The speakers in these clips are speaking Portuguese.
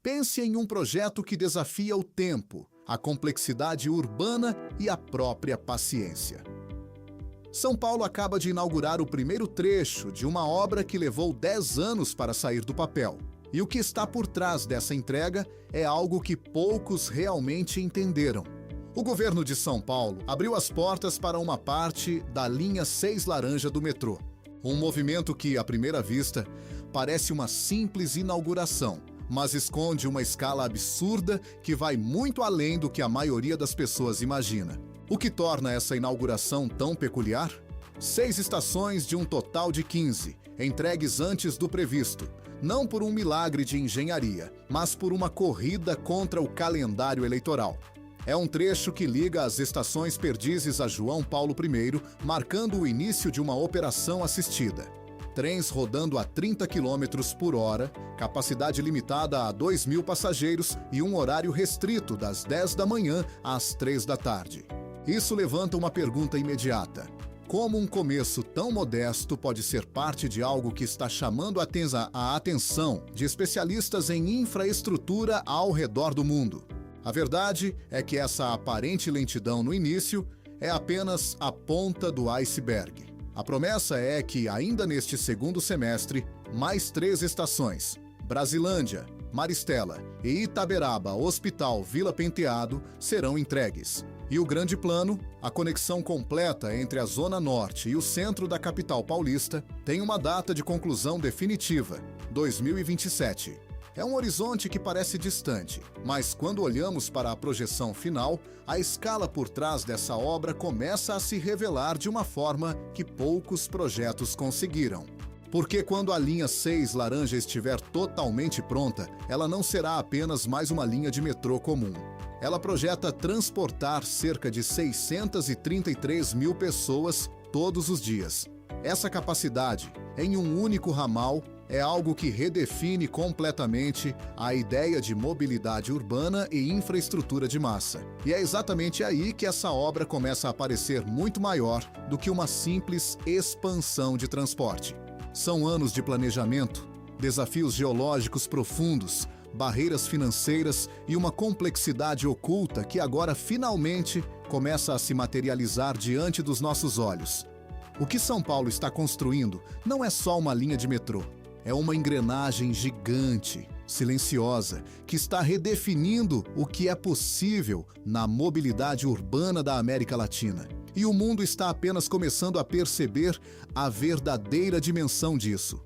Pense em um projeto que desafia o tempo, a complexidade urbana e a própria paciência. São Paulo acaba de inaugurar o primeiro trecho de uma obra que levou 10 anos para sair do papel. E o que está por trás dessa entrega é algo que poucos realmente entenderam. O governo de São Paulo abriu as portas para uma parte da linha 6 laranja do metrô. Um movimento que, à primeira vista, parece uma simples inauguração, mas esconde uma escala absurda que vai muito além do que a maioria das pessoas imagina. O que torna essa inauguração tão peculiar? 6 estações de um total de 15, entregues antes do previsto, não por um milagre de engenharia, mas por uma corrida contra o calendário eleitoral. É um trecho que liga as estações Perdizes a João Paulo I, marcando o início de uma operação assistida. Trens rodando a 30 km por hora, capacidade limitada a 2.000 passageiros e um horário restrito das 10 da manhã às 3 da tarde. Isso levanta uma pergunta imediata. Como um começo tão modesto pode ser parte de algo que está chamando a atenção de especialistas em infraestrutura ao redor do mundo? A verdade é que essa aparente lentidão no início é apenas a ponta do iceberg. A promessa é que, ainda neste segundo semestre, mais 3 estações, Brasilândia, Maristela e Itaberaba Hospital Vila Penteado, serão entregues. E o grande plano, a conexão completa entre a Zona Norte e o centro da capital paulista, tem uma data de conclusão definitiva, 2027. É um horizonte que parece distante, mas quando olhamos para a projeção final, a escala por trás dessa obra começa a se revelar de uma forma que poucos projetos conseguiram. Porque quando a linha 6 laranja estiver totalmente pronta, ela não será apenas mais uma linha de metrô comum. Ela projeta transportar cerca de 633 mil pessoas todos os dias. Essa capacidade, em um único ramal, é algo que redefine completamente a ideia de mobilidade urbana e infraestrutura de massa. E é exatamente aí que essa obra começa a parecer muito maior do que uma simples expansão de transporte. São anos de planejamento, desafios geológicos profundos, barreiras financeiras e uma complexidade oculta que agora finalmente começa a se materializar diante dos nossos olhos. O que São Paulo está construindo não é só uma linha de metrô, é uma engrenagem gigante, silenciosa, que está redefinindo o que é possível na mobilidade urbana da América Latina. E o mundo está apenas começando a perceber a verdadeira dimensão disso.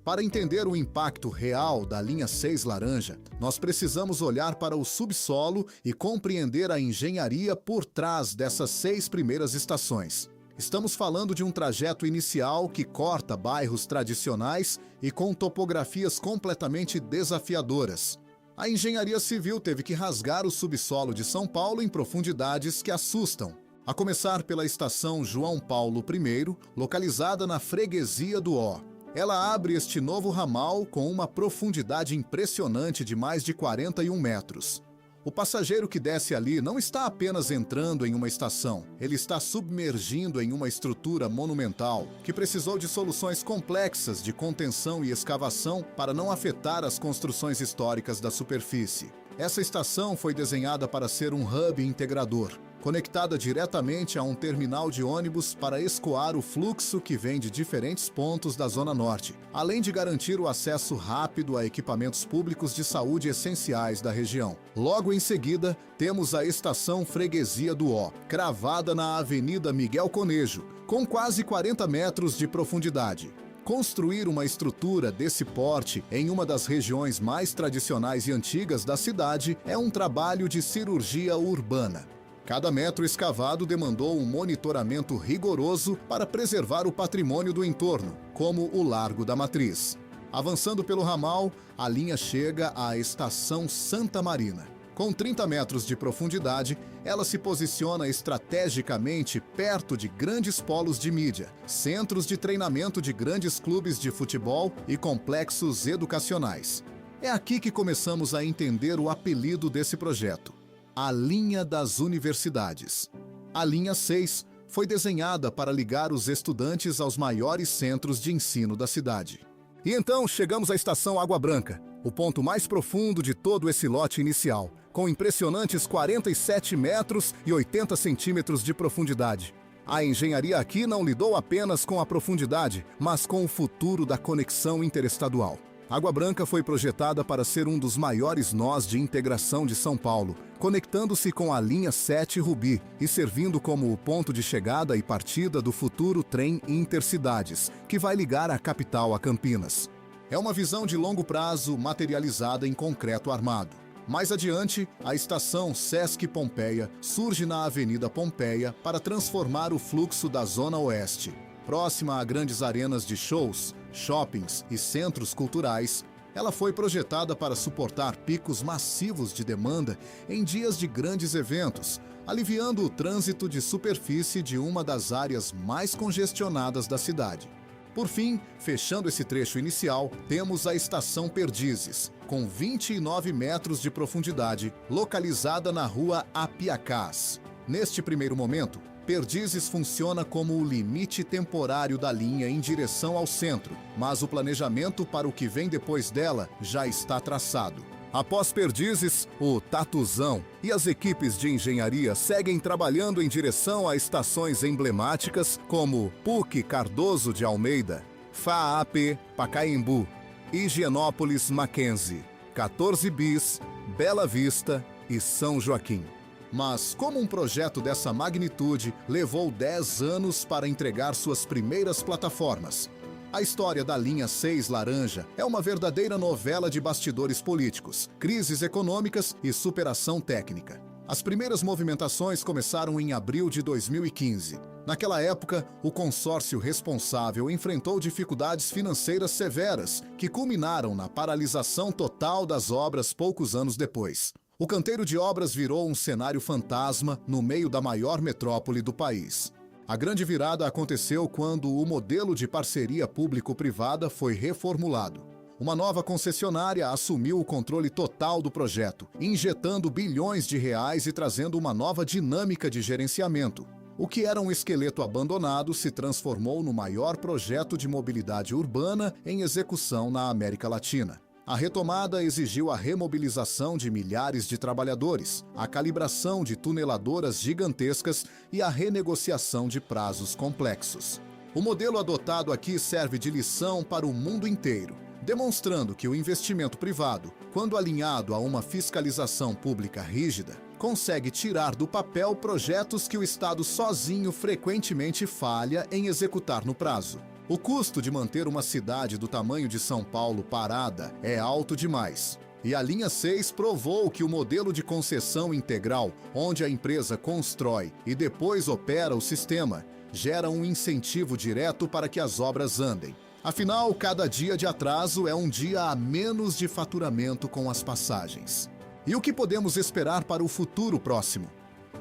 Para entender o impacto real da linha 6 laranja, nós precisamos olhar para o subsolo e compreender a engenharia por trás dessas 6 primeiras estações. Estamos falando de um trajeto inicial que corta bairros tradicionais e com topografias completamente desafiadoras. A engenharia civil teve que rasgar o subsolo de São Paulo em profundidades que assustam. A começar pela estação João Paulo I, localizada na freguesia do Ó. Ela abre este novo ramal com uma profundidade impressionante de mais de 41 metros. O passageiro que desce ali não está apenas entrando em uma estação, ele está submergindo em uma estrutura monumental que precisou de soluções complexas de contenção e escavação para não afetar as construções históricas da superfície. Essa estação foi desenhada para ser um hub integrador, conectada diretamente a um terminal de ônibus para escoar o fluxo que vem de diferentes pontos da Zona Norte, além de garantir o acesso rápido a equipamentos públicos de saúde essenciais da região. Logo em seguida, temos a Estação Freguesia do Ó, cravada na Avenida Miguel Conejo, com quase 40 metros de profundidade. Construir uma estrutura desse porte em uma das regiões mais tradicionais e antigas da cidade é um trabalho de cirurgia urbana. Cada metro escavado demandou um monitoramento rigoroso para preservar o patrimônio do entorno, como o Largo da Matriz. Avançando pelo ramal, a linha chega à Estação Santa Marina. Com 30 metros de profundidade, ela se posiciona estrategicamente perto de grandes polos de mídia, centros de treinamento de grandes clubes de futebol e complexos educacionais. É aqui que começamos a entender o apelido desse projeto: a Linha das Universidades. A linha 6 foi desenhada para ligar os estudantes aos maiores centros de ensino da cidade. E então chegamos à Estação Água Branca, o ponto mais profundo de todo esse lote inicial, com impressionantes 47 metros e 80 centímetros de profundidade. A engenharia aqui não lidou apenas com a profundidade, mas com o futuro da conexão interestadual. Água Branca foi projetada para ser um dos maiores nós de integração de São Paulo, conectando-se com a linha 7 Rubi e servindo como o ponto de chegada e partida do futuro trem Intercidades, que vai ligar a capital a Campinas. É uma visão de longo prazo materializada em concreto armado. Mais adiante, a estação Sesc Pompeia surge na Avenida Pompeia para transformar o fluxo da Zona Oeste. Próxima a grandes arenas de shows, shoppings e centros culturais, ela foi projetada para suportar picos massivos de demanda em dias de grandes eventos, aliviando o trânsito de superfície de uma das áreas mais congestionadas da cidade. Por fim, fechando esse trecho inicial, temos a Estação Perdizes, com 29 metros de profundidade, localizada na rua Apiacás. Neste primeiro momento, Perdizes funciona como o limite temporário da linha em direção ao centro, mas o planejamento para o que vem depois dela já está traçado. Após Perdizes, o Tatuzão e as equipes de engenharia seguem trabalhando em direção a estações emblemáticas como PUC Cardoso de Almeida, FAAP Pacaembu, Higienópolis Mackenzie, 14 Bis, Bela Vista e São Joaquim. Mas como um projeto dessa magnitude levou 10 anos para entregar suas primeiras plataformas? A história da linha 6 Laranja é uma verdadeira novela de bastidores políticos, crises econômicas e superação técnica. As primeiras movimentações começaram em abril de 2015. Naquela época, o consórcio responsável enfrentou dificuldades financeiras severas, que culminaram na paralisação total das obras poucos anos depois. O canteiro de obras virou um cenário fantasma no meio da maior metrópole do país. A grande virada aconteceu quando o modelo de parceria público-privada foi reformulado. Uma nova concessionária assumiu o controle total do projeto, injetando bilhões de reais e trazendo uma nova dinâmica de gerenciamento. O que era um esqueleto abandonado se transformou no maior projeto de mobilidade urbana em execução na América Latina. A retomada exigiu a remobilização de milhares de trabalhadores, a calibração de tuneladoras gigantescas e a renegociação de prazos complexos. O modelo adotado aqui serve de lição para o mundo inteiro, demonstrando que o investimento privado, quando alinhado a uma fiscalização pública rígida, consegue tirar do papel projetos que o Estado sozinho frequentemente falha em executar no prazo. O custo de manter uma cidade do tamanho de São Paulo parada é alto demais. E a linha 6 provou que o modelo de concessão integral, onde a empresa constrói e depois opera o sistema, gera um incentivo direto para que as obras andem. Afinal, cada dia de atraso é um dia a menos de faturamento com as passagens. E o que podemos esperar para o futuro próximo?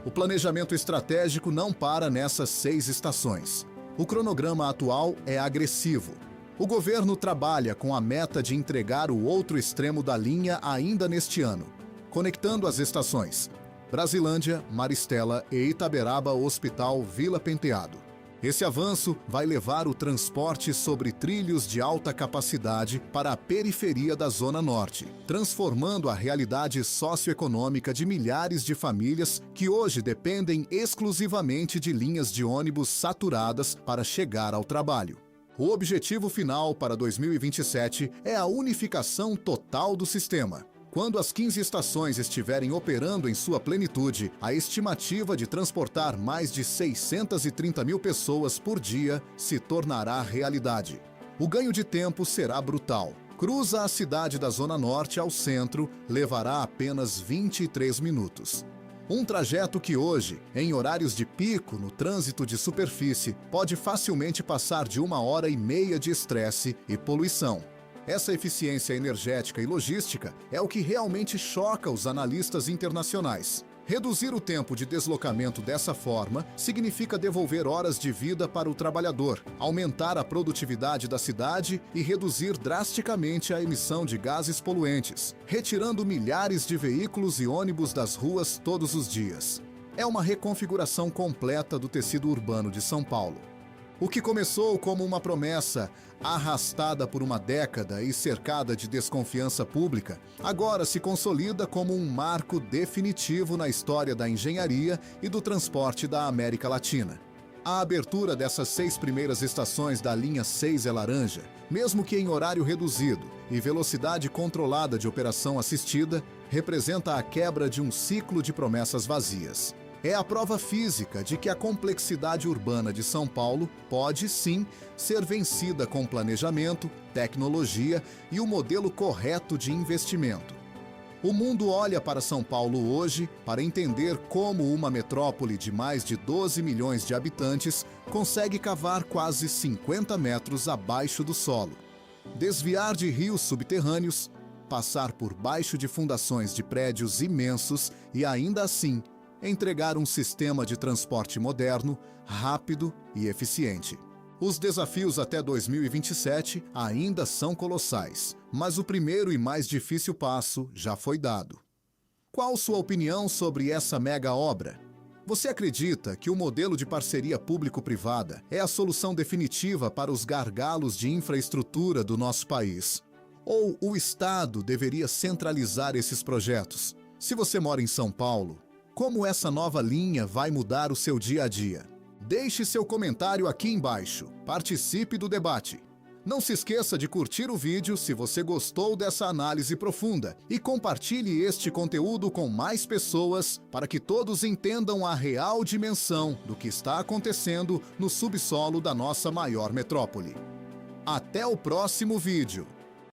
O planejamento estratégico não para nessas 6 estações. O cronograma atual é agressivo. O governo trabalha com a meta de entregar o outro extremo da linha ainda neste ano, conectando as estações Brasilândia, Maristela e Itaberaba Hospital Vila Penteado. Esse avanço vai levar o transporte sobre trilhos de alta capacidade para a periferia da Zona Norte, transformando a realidade socioeconômica de milhares de famílias que hoje dependem exclusivamente de linhas de ônibus saturadas para chegar ao trabalho. O objetivo final para 2027 é a unificação total do sistema. Quando as 15 estações estiverem operando em sua plenitude, a estimativa de transportar mais de 630 mil pessoas por dia se tornará realidade. O ganho de tempo será brutal. Cruza a cidade da Zona Norte ao centro, levará apenas 23 minutos. Um trajeto que hoje, em horários de pico no trânsito de superfície, pode facilmente passar de 1h30 de estresse e poluição. Essa eficiência energética e logística é o que realmente choca os analistas internacionais. Reduzir o tempo de deslocamento dessa forma significa devolver horas de vida para o trabalhador, aumentar a produtividade da cidade e reduzir drasticamente a emissão de gases poluentes, retirando milhares de veículos e ônibus das ruas todos os dias. É uma reconfiguração completa do tecido urbano de São Paulo. O que começou como uma promessa arrastada por uma década e cercada de desconfiança pública, agora se consolida como um marco definitivo na história da engenharia e do transporte da América Latina. A abertura dessas 6 primeiras estações da linha 6 é laranja, mesmo que em horário reduzido e velocidade controlada de operação assistida, representa a quebra de um ciclo de promessas vazias. É a prova física de que a complexidade urbana de São Paulo pode, sim, ser vencida com planejamento, tecnologia e o modelo correto de investimento. O mundo olha para São Paulo hoje para entender como uma metrópole de mais de 12 milhões de habitantes consegue cavar quase 50 metros abaixo do solo, desviar de rios subterrâneos, passar por baixo de fundações de prédios imensos e, ainda assim, entregar um sistema de transporte moderno, rápido e eficiente. Os desafios até 2027 ainda são colossais, mas o primeiro e mais difícil passo já foi dado. Qual sua opinião sobre essa mega obra? Você acredita que o modelo de parceria público-privada é a solução definitiva para os gargalos de infraestrutura do nosso país? Ou o Estado deveria centralizar esses projetos? Se você mora em São Paulo, como essa nova linha vai mudar o seu dia a dia? Deixe seu comentário aqui embaixo. Participe do debate. Não se esqueça de curtir o vídeo se você gostou dessa análise profunda e compartilhe este conteúdo com mais pessoas para que todos entendam a real dimensão do que está acontecendo no subsolo da nossa maior metrópole. Até o próximo vídeo.